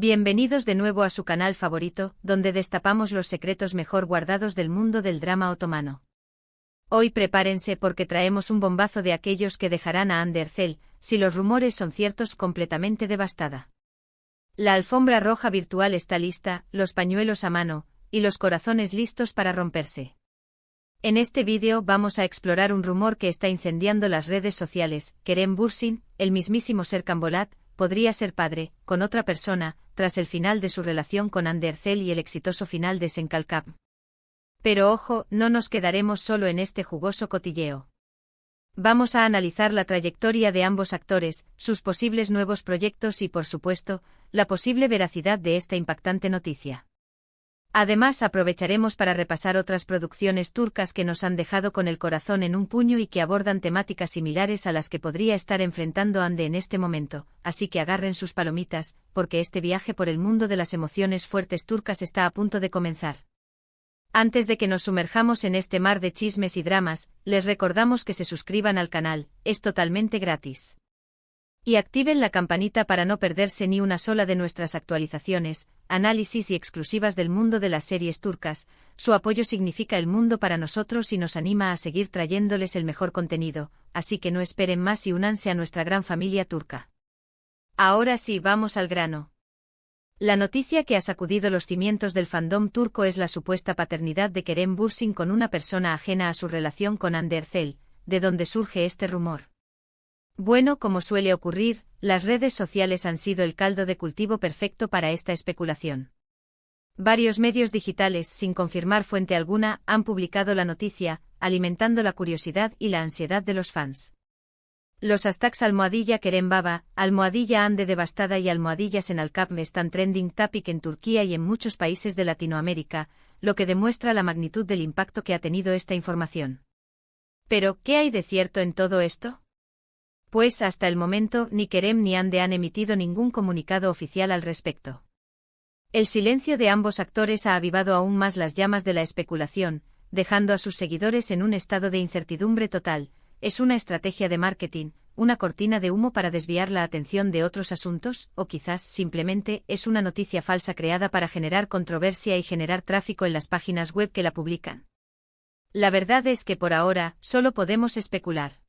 Bienvenidos de nuevo a su canal favorito, donde destapamos los secretos mejor guardados del mundo del drama otomano. Hoy prepárense porque traemos un bombazo de aquellos que dejarán a Hande Erçel, si los rumores son ciertos, completamente devastada. La alfombra roja virtual está lista, los pañuelos a mano, y los corazones listos para romperse. En este vídeo vamos a explorar un rumor que está incendiando las redes sociales. Kerem Bürsin, el mismísimo Serkan Bolat, podría ser padre, con otra persona, tras el final de su relación con Hande Erçel y el exitoso final de Sen Kalkap. Pero ojo, no nos quedaremos solo en este jugoso cotilleo. Vamos a analizar la trayectoria de ambos actores, sus posibles nuevos proyectos y, por supuesto, la posible veracidad de esta impactante noticia. Además, aprovecharemos para repasar otras producciones turcas que nos han dejado con el corazón en un puño y que abordan temáticas similares a las que podría estar enfrentando Hande en este momento, así que agarren sus palomitas, porque este viaje por el mundo de las emociones fuertes turcas está a punto de comenzar. Antes de que nos sumerjamos en este mar de chismes y dramas, les recordamos que se suscriban al canal, es totalmente gratis. Y activen la campanita para no perderse ni una sola de nuestras actualizaciones, análisis y exclusivas del mundo de las series turcas. Su apoyo significa el mundo para nosotros y nos anima a seguir trayéndoles el mejor contenido, así que no esperen más y únanse a nuestra gran familia turca. Ahora sí, vamos al grano. La noticia que ha sacudido los cimientos del fandom turco es la supuesta paternidad de Kerem Bürsin con una persona ajena a su relación con Hande Erçel, de donde surge este rumor. Bueno, como suele ocurrir, las redes sociales han sido el caldo de cultivo perfecto para esta especulación. Varios medios digitales, sin confirmar fuente alguna, han publicado la noticia, alimentando la curiosidad y la ansiedad de los fans. Los hashtags #Kerem Baba, #Hande devastada y Sen Kalkap están trending topic en Turquía y en muchos países de Latinoamérica, lo que demuestra la magnitud del impacto que ha tenido esta información. Pero, ¿qué hay de cierto en todo esto? Pues hasta el momento ni Kerem ni Hande han emitido ningún comunicado oficial al respecto. El silencio de ambos actores ha avivado aún más las llamas de la especulación, dejando a sus seguidores en un estado de incertidumbre total. ¿Es una estrategia de marketing, una cortina de humo para desviar la atención de otros asuntos, o quizás simplemente es una noticia falsa creada para generar controversia y generar tráfico en las páginas web que la publican? La verdad es que por ahora solo podemos especular.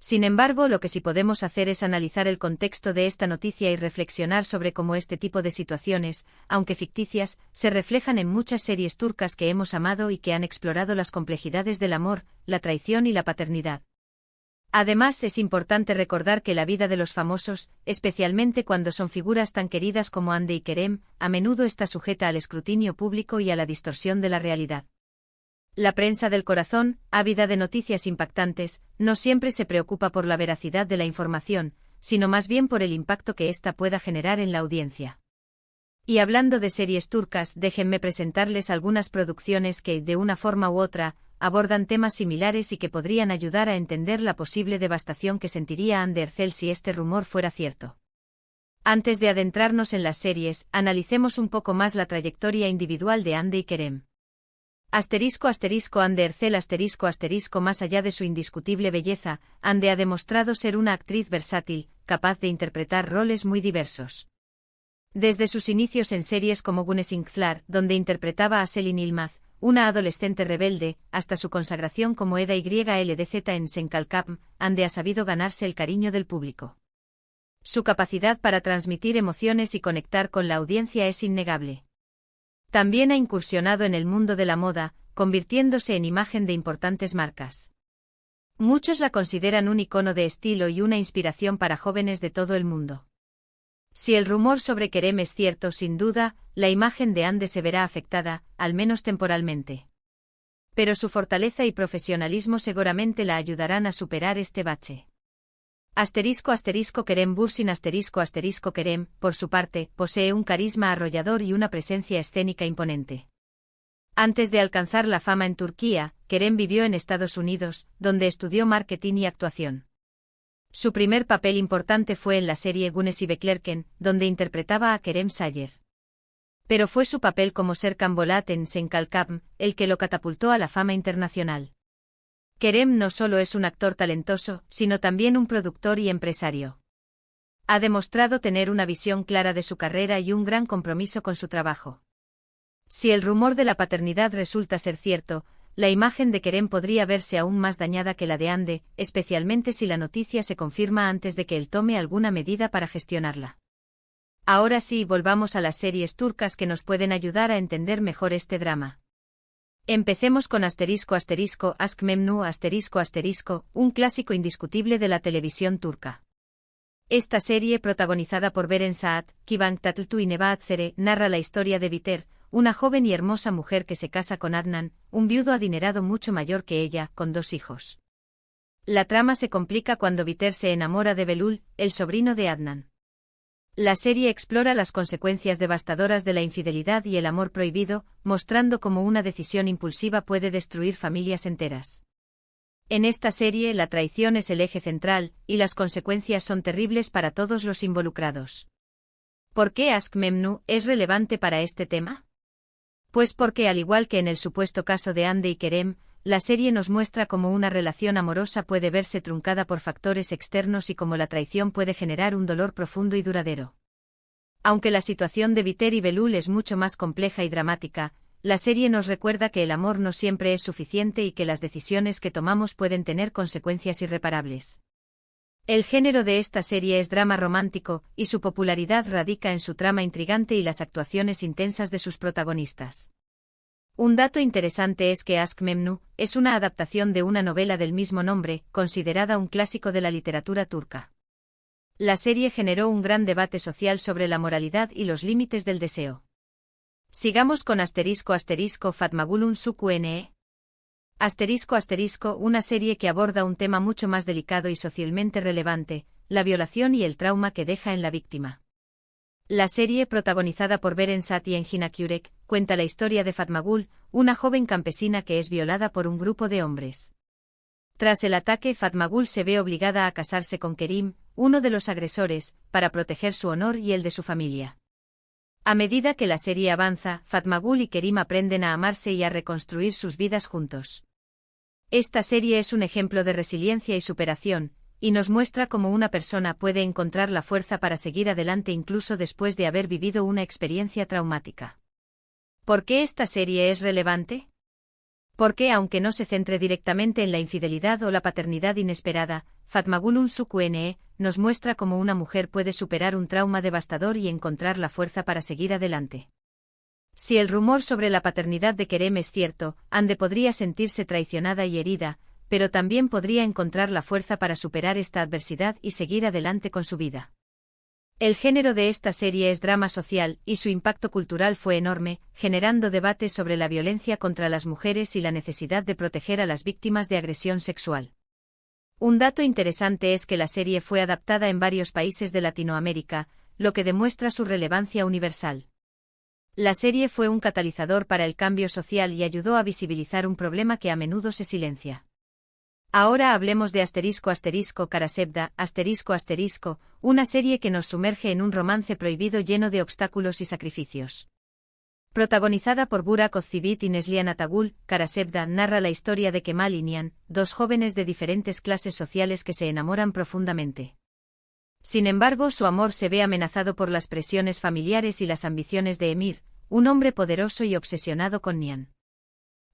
Sin embargo, lo que sí podemos hacer es analizar el contexto de esta noticia y reflexionar sobre cómo este tipo de situaciones, aunque ficticias, se reflejan en muchas series turcas que hemos amado y que han explorado las complejidades del amor, la traición y la paternidad. Además, es importante recordar que la vida de los famosos, especialmente cuando son figuras tan queridas como Hande y Kerem, a menudo está sujeta al escrutinio público y a la distorsión de la realidad. La prensa del corazón, ávida de noticias impactantes, no siempre se preocupa por la veracidad de la información, sino más bien por el impacto que ésta pueda generar en la audiencia. Y hablando de series turcas, déjenme presentarles algunas producciones que, de una forma u otra, abordan temas similares y que podrían ayudar a entender la posible devastación que sentiría Hande Erçel si este rumor fuera cierto. Antes de adentrarnos en las series, analicemos un poco más la trayectoria individual de Hande y Kerem. Hande Erçel más allá de su indiscutible belleza, Hande ha demostrado ser una actriz versátil, capaz de interpretar roles muy diversos. Desde sus inicios en series como Güneşinkler, donde interpretaba a Selin Yılmaz, una adolescente rebelde, hasta su consagración como Eda YLDZ en Sen Kalkap, Hande ha sabido ganarse el cariño del público. Su capacidad para transmitir emociones y conectar con la audiencia es innegable. También ha incursionado en el mundo de la moda, convirtiéndose en imagen de importantes marcas. Muchos la consideran un icono de estilo y una inspiración para jóvenes de todo el mundo. Si el rumor sobre Kerem es cierto, sin duda, la imagen de Hande se verá afectada, al menos temporalmente. Pero su fortaleza y profesionalismo seguramente la ayudarán a superar este bache. Kerem Bürsin Kerem, por su parte, posee un carisma arrollador y una presencia escénica imponente. Antes de alcanzar la fama en Turquía, Kerem vivió en Estados Unidos, donde estudió marketing y actuación. Su primer papel importante fue en la serie Güneş Beklerken, donde interpretaba a Kerem Sayer. Pero fue su papel como Serkan Bolat en Sen Kalkap el que lo catapultó a la fama internacional. Kerem no solo es un actor talentoso, sino también un productor y empresario. Ha demostrado tener una visión clara de su carrera y un gran compromiso con su trabajo. Si el rumor de la paternidad resulta ser cierto, la imagen de Kerem podría verse aún más dañada que la de Hande, especialmente si la noticia se confirma antes de que él tome alguna medida para gestionarla. Ahora sí, volvamos a las series turcas que nos pueden ayudar a entender mejor este drama. Empecemos con Ask Memnu un clásico indiscutible de la televisión turca. Esta serie, protagonizada por Beren Saat, Kıvanç Tatlıtuğ y Nebahat Zere, narra la historia de Biter, una joven y hermosa mujer que se casa con Adnan, un viudo adinerado mucho mayor que ella, con 2 hijos. La trama se complica cuando Biter se enamora de Belul, el sobrino de Adnan. La serie explora las consecuencias devastadoras de la infidelidad y el amor prohibido, mostrando cómo una decisión impulsiva puede destruir familias enteras. En esta serie la traición es el eje central, y las consecuencias son terribles para todos los involucrados. ¿Por qué Ask Memnu es relevante para este tema? Pues porque, al igual que en el supuesto caso de Hande y Kerem, la serie nos muestra cómo una relación amorosa puede verse truncada por factores externos y cómo la traición puede generar un dolor profundo y duradero. Aunque la situación de Biter y Belul es mucho más compleja y dramática, la serie nos recuerda que el amor no siempre es suficiente y que las decisiones que tomamos pueden tener consecuencias irreparables. El género de esta serie es drama romántico, y su popularidad radica en su trama intrigante y las actuaciones intensas de sus protagonistas. Un dato interesante es que Ask Memnu es una adaptación de una novela del mismo nombre, considerada un clásico de la literatura turca. La serie generó un gran debate social sobre la moralidad y los límites del deseo. Sigamos con Fatmagulun Sukune. Una serie que aborda un tema mucho más delicado y socialmente relevante, la violación y el trauma que deja en la víctima. La serie, protagonizada por Beren Saat y Engin Akyurek, cuenta la historia de Fatmagul, una joven campesina que es violada por un grupo de hombres. Tras el ataque, Fatmagul se ve obligada a casarse con Kerim, uno de los agresores, para proteger su honor y el de su familia. A medida que la serie avanza, Fatmagul y Kerim aprenden a amarse y a reconstruir sus vidas juntos. Esta serie es un ejemplo de resiliencia y superación, y nos muestra cómo una persona puede encontrar la fuerza para seguir adelante incluso después de haber vivido una experiencia traumática. ¿Por qué esta serie es relevante? Porque, aunque no se centre directamente en la infidelidad o la paternidad inesperada, Fatmagulun Sukune nos muestra cómo una mujer puede superar un trauma devastador y encontrar la fuerza para seguir adelante. Si el rumor sobre la paternidad de Kerem es cierto, Hande podría sentirse traicionada y herida, pero también podría encontrar la fuerza para superar esta adversidad y seguir adelante con su vida. El género de esta serie es drama social, y su impacto cultural fue enorme, generando debates sobre la violencia contra las mujeres y la necesidad de proteger a las víctimas de agresión sexual. Un dato interesante es que la serie fue adaptada en varios países de Latinoamérica, lo que demuestra su relevancia universal. La serie fue un catalizador para el cambio social y ayudó a visibilizar un problema que a menudo se silencia. Ahora hablemos de Karasevda, una serie que nos sumerge en un romance prohibido lleno de obstáculos y sacrificios. Protagonizada por Burak Özçivit y Neslihan Atagul, Karasevda narra la historia de Kemal y Nihan, 2 jóvenes de diferentes clases sociales que se enamoran profundamente. Sin embargo, su amor se ve amenazado por las presiones familiares y las ambiciones de Emir, un hombre poderoso y obsesionado con Nihan.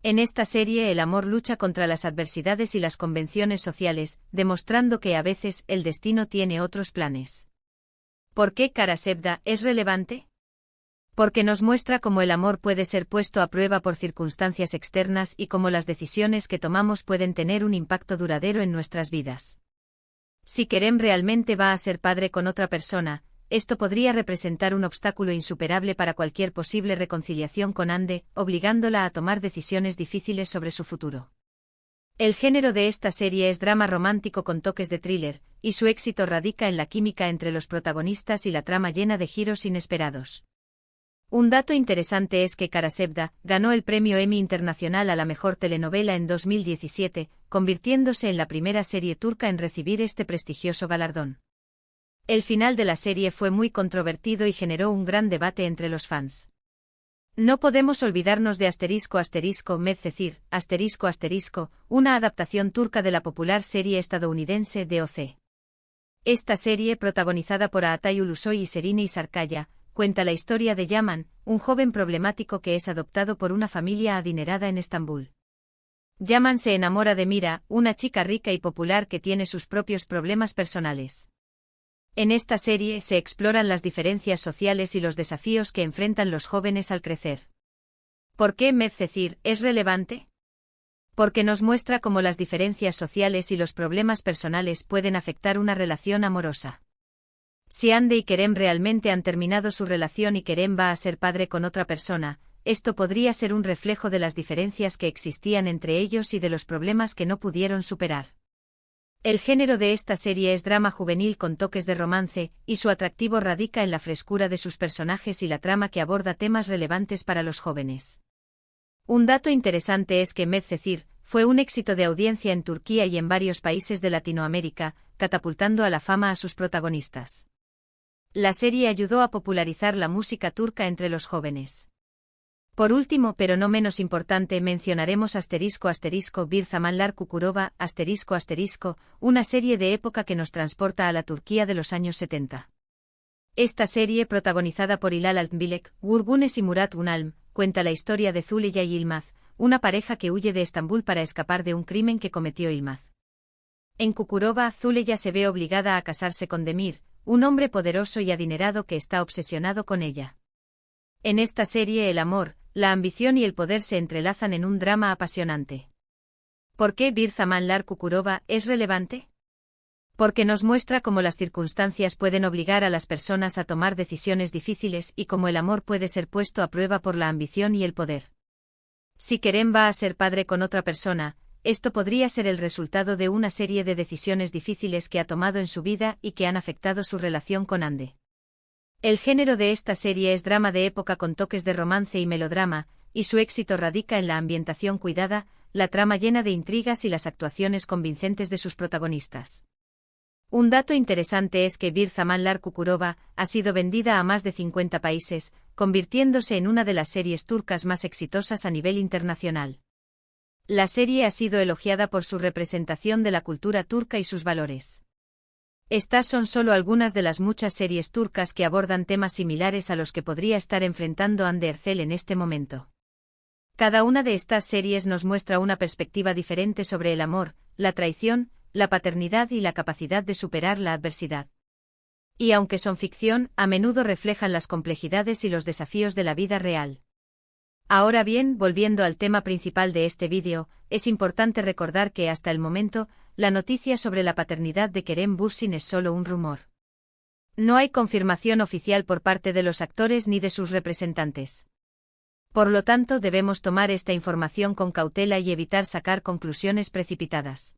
En esta serie el amor lucha contra las adversidades y las convenciones sociales, demostrando que a veces el destino tiene otros planes. ¿Por qué Karasevda es relevante? Porque nos muestra cómo el amor puede ser puesto a prueba por circunstancias externas y cómo las decisiones que tomamos pueden tener un impacto duradero en nuestras vidas. Si Kerem realmente va a ser padre con otra persona, esto podría representar un obstáculo insuperable para cualquier posible reconciliación con Hande, obligándola a tomar decisiones difíciles sobre su futuro. El género de esta serie es drama romántico con toques de thriller, y su éxito radica en la química entre los protagonistas y la trama llena de giros inesperados. Un dato interesante es que Karasevda ganó el premio Emmy Internacional a la mejor telenovela en 2017, convirtiéndose en la primera serie turca en recibir este prestigioso galardón. El final de la serie fue muy controvertido y generó un gran debate entre los fans. No podemos olvidarnos de Medcezir, una adaptación turca de la popular serie estadounidense DOC. Esta serie, protagonizada por Atay Ulusoy y Serine Sarkaya, cuenta la historia de Yaman, un joven problemático que es adoptado por una familia adinerada en Estambul. Yaman se enamora de Mira, una chica rica y popular que tiene sus propios problemas personales. En esta serie se exploran las diferencias sociales y los desafíos que enfrentan los jóvenes al crecer. ¿Por qué Medcezir es relevante? Porque nos muestra cómo las diferencias sociales y los problemas personales pueden afectar una relación amorosa. Si Ande y Kerem realmente han terminado su relación y Kerem va a ser padre con otra persona, esto podría ser un reflejo de las diferencias que existían entre ellos y de los problemas que no pudieron superar. El género de esta serie es drama juvenil con toques de romance, y su atractivo radica en la frescura de sus personajes y la trama que aborda temas relevantes para los jóvenes. Un dato interesante es que Medcezir fue un éxito de audiencia en Turquía y en varios países de Latinoamérica, catapultando a la fama a sus protagonistas. La serie ayudó a popularizar la música turca entre los jóvenes. Por último, pero no menos importante, mencionaremos Bir Zamanlar Kukurova, una serie de época que nos transporta a la Turquía de los años 70. Esta serie, protagonizada por Hilal Altınbilek, Gurgunes y Murat Unalm, cuenta la historia de Zuleya y Yılmaz, una pareja que huye de Estambul para escapar de un crimen que cometió Yılmaz. En Kukurova, Zuleya se ve obligada a casarse con Demir, un hombre poderoso y adinerado que está obsesionado con ella. En esta serie el amor, la ambición y el poder se entrelazan en un drama apasionante. ¿Por qué Bir Zamanlar Kukurova es relevante? Porque nos muestra cómo las circunstancias pueden obligar a las personas a tomar decisiones difíciles y cómo el amor puede ser puesto a prueba por la ambición y el poder. Si Kerem va a ser padre con otra persona, esto podría ser el resultado de una serie de decisiones difíciles que ha tomado en su vida y que han afectado su relación con Ande. El género de esta serie es drama de época con toques de romance y melodrama, y su éxito radica en la ambientación cuidada, la trama llena de intrigas y las actuaciones convincentes de sus protagonistas. Un dato interesante es que Bir Zamanlar Kukurova ha sido vendida a más de 50 países, convirtiéndose en una de las series turcas más exitosas a nivel internacional. La serie ha sido elogiada por su representación de la cultura turca y sus valores. Estas son solo algunas de las muchas series turcas que abordan temas similares a los que podría estar enfrentando Hande Erçel en este momento. Cada una de estas series nos muestra una perspectiva diferente sobre el amor, la traición, la paternidad y la capacidad de superar la adversidad. Y aunque son ficción, a menudo reflejan las complejidades y los desafíos de la vida real. Ahora bien, volviendo al tema principal de este vídeo, es importante recordar que hasta el momento, la noticia sobre la paternidad de Kerem Bürsin es solo un rumor. No hay confirmación oficial por parte de los actores ni de sus representantes. Por lo tanto, debemos tomar esta información con cautela y evitar sacar conclusiones precipitadas.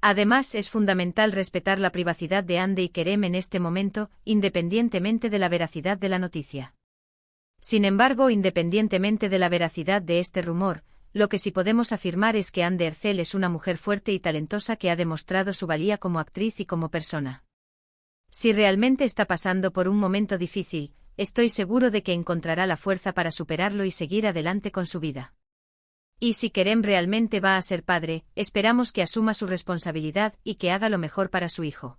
Además, es fundamental respetar la privacidad de Hande y Kerem en este momento, independientemente de la veracidad de la noticia. Sin embargo, independientemente de la veracidad de este rumor, lo que sí podemos afirmar es que Hande Erçel es una mujer fuerte y talentosa que ha demostrado su valía como actriz y como persona. Si realmente está pasando por un momento difícil, estoy seguro de que encontrará la fuerza para superarlo y seguir adelante con su vida. Y si Kerem realmente va a ser padre, esperamos que asuma su responsabilidad y que haga lo mejor para su hijo.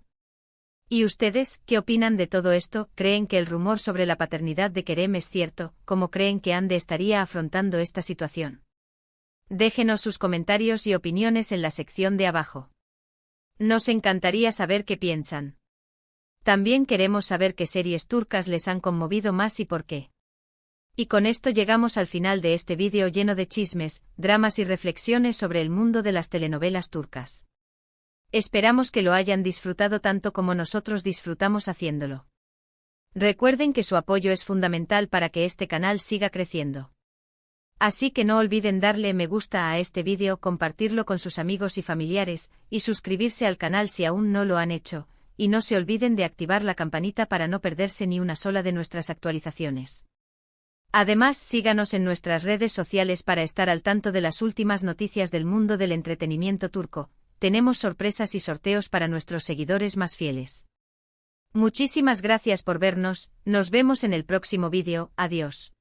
¿Y ustedes, qué opinan de todo esto? ¿Creen que el rumor sobre la paternidad de Kerem es cierto? ¿Cómo creen que Hande estaría afrontando esta situación? Déjenos sus comentarios y opiniones en la sección de abajo. Nos encantaría saber qué piensan. También queremos saber qué series turcas les han conmovido más y por qué. Y con esto llegamos al final de este vídeo lleno de chismes, dramas y reflexiones sobre el mundo de las telenovelas turcas. Esperamos que lo hayan disfrutado tanto como nosotros disfrutamos haciéndolo. Recuerden que su apoyo es fundamental para que este canal siga creciendo. Así que no olviden darle me gusta a este vídeo, compartirlo con sus amigos y familiares, y suscribirse al canal si aún no lo han hecho, y no se olviden de activar la campanita para no perderse ni una sola de nuestras actualizaciones. Además, síganos en nuestras redes sociales para estar al tanto de las últimas noticias del mundo del entretenimiento turco. Tenemos sorpresas y sorteos para nuestros seguidores más fieles. Muchísimas gracias por vernos, nos vemos en el próximo vídeo, adiós.